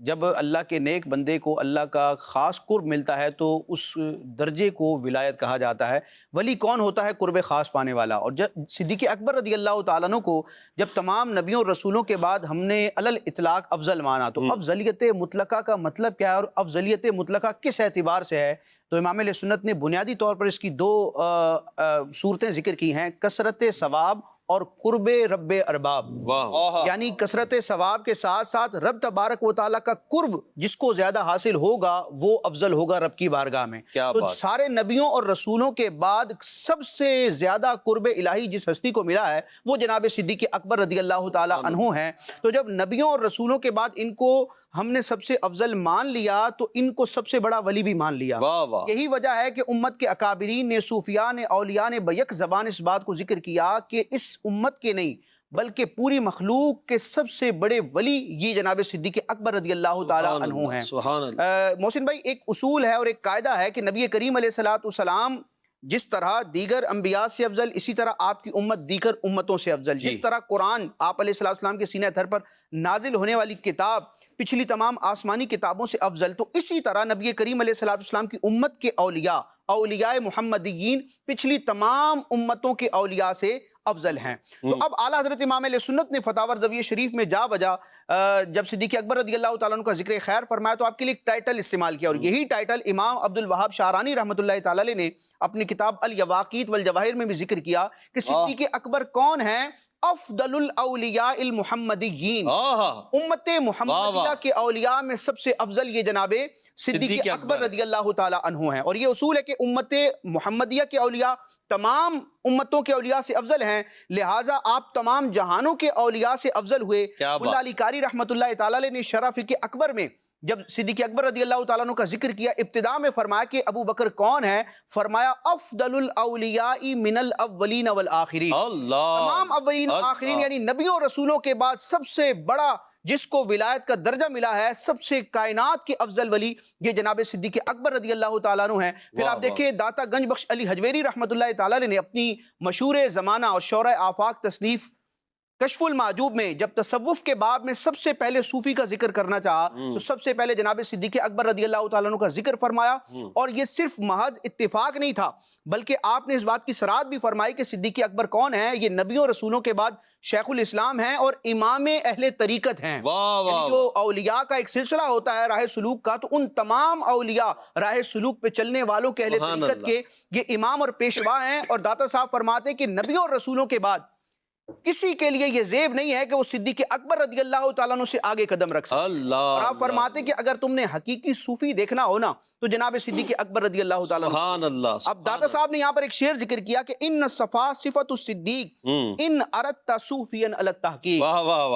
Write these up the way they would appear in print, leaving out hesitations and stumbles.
جب اللہ کے نیک بندے کو اللہ کا خاص قرب ملتا ہے تو اس درجے کو ولایت کہا جاتا ہے۔ ولی کون ہوتا ہے؟ قرب خاص پانے والا۔ اور جب صدیق اکبر رضی اللہ تعالیٰ عنہ کو جب تمام نبیوں اور رسولوں کے بعد ہم نے علی الاطلاق افضل مانا تو افضلیت مطلقہ کا مطلب کیا ہے اور افضلیت مطلقہ کس اعتبار سے ہے؟ تو امام اہل سنت نے بنیادی طور پر اس کی دو صورتیں ذکر کی ہیں، کثرت ثواب اور قرب رب ارباب۔ یعنی کثرت ثواب کے ساتھ ساتھ رب تبارک و تعالیٰ کا قرب جس کو زیادہ حاصل ہوگا وہ افضل ہوگا رب کی بارگاہ میں۔ تو سارے نبیوں اور رسولوں کے بعد سب سے زیادہ قرب الہی جس ہستی کو ملا ہے وہ جناب صدیق اکبر رضی اللہ تعالیٰ عنہ ہیں۔ تو جب نبیوں اور رسولوں کے بعد ان کو ہم نے سب سے افضل مان لیا تو ان کو سب سے بڑا ولی بھی مان لیا۔ یہی وجہ ہے کہ امت کے اکابرین نے، صوفیاء نے، اولیاء نے بیک زبان اس بات کو ذکر کیا کہ اس امت کے نہیں بلکہ پوری مخلوق کے سب سے بڑے ولی یہ جناب صدیق اکبر رضی اللہ تعالیٰ عنہ ہیں۔ محسن بھائی، ایک اصول ہے اور ایک قاعدہ ہے کہ نبی کریم علیہ السلام جس طرح دیگر انبیاء سے افضل، اسی طرح آپ کی امت دیگر امتوں سے افضل۔ جس طرح قرآن آپ علیہ السلام کے سینہ دھر پر نازل ہونے والی کتاب پچھلی تمام آسمانی کتابوں سے افضل، تو اسی طرح نبی کریم علیہ السلام کی امت کے اولیاء، اولیاء محمدیین پچھلی تمام امتوں کے اولیاء سے افضل ہیں۔ تو اب اعلیٰ حضرت امام علیہ سنت نے فتاوی رضویہ شریف میں جا بجا جب صدیق اکبر رضی اللہ تعالیٰ عنہ کا ذکر خیر فرمایا تو آپ کے لیے ایک ٹائٹل استعمال کیا، اور یہی ٹائٹل امام عبد الوہاب شعرانی رحمۃ اللہ تعالیٰ علیہ نے اپنی کتاب الیواقیت والجواہر میں بھی ذکر کیا کہ صدیق اکبر کون ہیں؟ افضل الاولیاء المحمدیین، امت محمدیہ کے اولیاء میں سب سے افضل یہ جناب صدیق اکبر رضی اللہ تعالیٰ عنہ ہیں۔ اور یہ اصول ہے کہ امت محمدیہ کے اولیاء تمام امتوں کے اولیاء سے افضل ہیں، لہٰذا آپ تمام جہانوں کے اولیاء سے افضل ہوئے۔ ملا علی قاری رحمۃ اللہ تعالیٰ علیہ نے شرح فقہ اکبر میں جب صدیق اکبر رضی اللہ تعالیٰ عنہ کا ذکر کیا، ابتداء میں فرمایا کہ ابو بکر کون ہے؟ فرمایا افضل الاولیاء من الاولین والآخرین، تمام اولین آخرین یعنی نبیوں اور رسولوں کے بعد سب سے بڑا جس کو ولایت کا درجہ ملا ہے، سب سے کائنات کے افضل ولی یہ جناب صدیق اکبر رضی اللہ تعالیٰ عنہ ہیں۔ پھر آپ دیکھیں داتا گنج بخش علی حجویری رحمۃ اللہ تعالیٰ نے اپنی مشہور زمانہ اور شورۂ آفاق تصنیف کشف المعجوب میں جب تصوف کے باب میں سب سے پہلے صوفی کا ذکر کرنا چاہا تو سب سے پہلے جناب صدیق اکبر رضی اللہ تعالیٰ عنہ کا ذکر فرمایا، اور یہ صرف محض اتفاق نہیں تھا بلکہ آپ نے اس بات کی صراحت بھی فرمائی کہ صدیق اکبر کون ہیں؟ یہ نبیوں رسولوں کے بعد شیخ الاسلام ہیں اور امام اہل طریقت ہیں۔ یعنی جو اولیاء کا ایک سلسلہ ہوتا ہے راہ سلوک کا، تو ان تمام اولیاء راہ سلوک پہ چلنے والوں کے اہل طریقت کے یہ امام اور پیشوا ہیں۔ اور داتا صاحب فرماتے ہیں کہ نبیوں اور رسولوں کے بعد کسی کے لیے یہ زیب نہیں ہے کہ وہ صدیق اکبر رضی اللہ تعالیٰ عنہ سے آگے قدم رکھ سکے۔ اور آپ فرماتے کہ اگر تم نے حقیقی صوفی دیکھنا ہو نا تو جناب صدیق اکبر رضی اللہ تعالیٰ عنہ۔ اب داتا صاحب نے یہاں پر ایک شعر ذکر کیا کہ ان صفا صفت الصدیق ان اردت صوفیا علی التحقیق،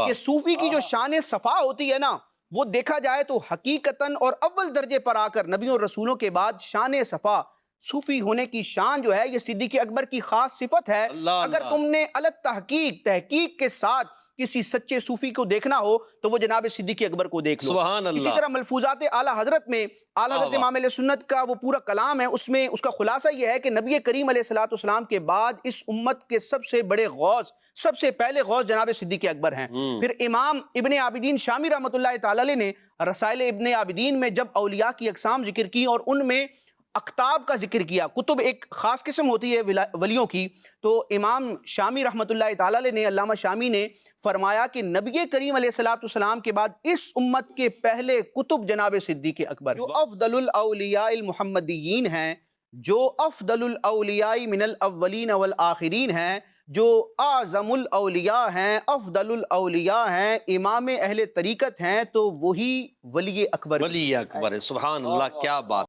یہ صوفی کی جو شان صفا ہوتی ہے نا وہ دیکھا جائے تو حقیقتاً اور اول درجے پر آ کر نبیوں اور رسولوں کے بعد شان صفا صوفی ہونے کی شان جو ہے یہ صدیق اکبر کی خاص صفت ہے۔ اگر تم نے الگ تحقیق کے ساتھ کسی سچے صوفی کو دیکھنا ہو تو وہ جناب صدیق اکبر کو دیکھ لو۔ اسی طرح ملفوظات اعلیٰ حضرت میں اعلیٰ حضرت امام علیہ سنت کا وہ پورا کلام ہے، اس میں اس کا خلاصہ یہ ہے کہ نبی کریم علیہ السلام کے بعد اس امت کے سب سے بڑے غوث، سب سے پہلے غوث جناب صدیق اکبر ہیں۔ پھر امام ابن عابدین شامی رحمۃ اللہ تعالیٰ علیہ نے رسائل ابن عابدین میں جب اولیاء کی اقسام ذکر کی اور ان میں اقطاب کا ذکر کیا، کتب ایک خاص قسم ہوتی ہے ولیوں کی، تو امام شامی رحمۃ اللہ تعالیٰ علیہ نے، علامہ شامی نے فرمایا کہ نبی کریم علیہ السلام کے بعد اس امت کے پہلے کتب جناب صدیق اکبر جو افضل الاولیاء المحمدیین ہیں، جو افضل الاولیاء من الاولین والآخرین ہیں، جو اعظم الاولیاء ہیں، افضل الاولیاء ہیں، امام اہل طریقت ہیں، تو وہی ولی اکبر ہے۔ سبحان اللہ، کیا بات!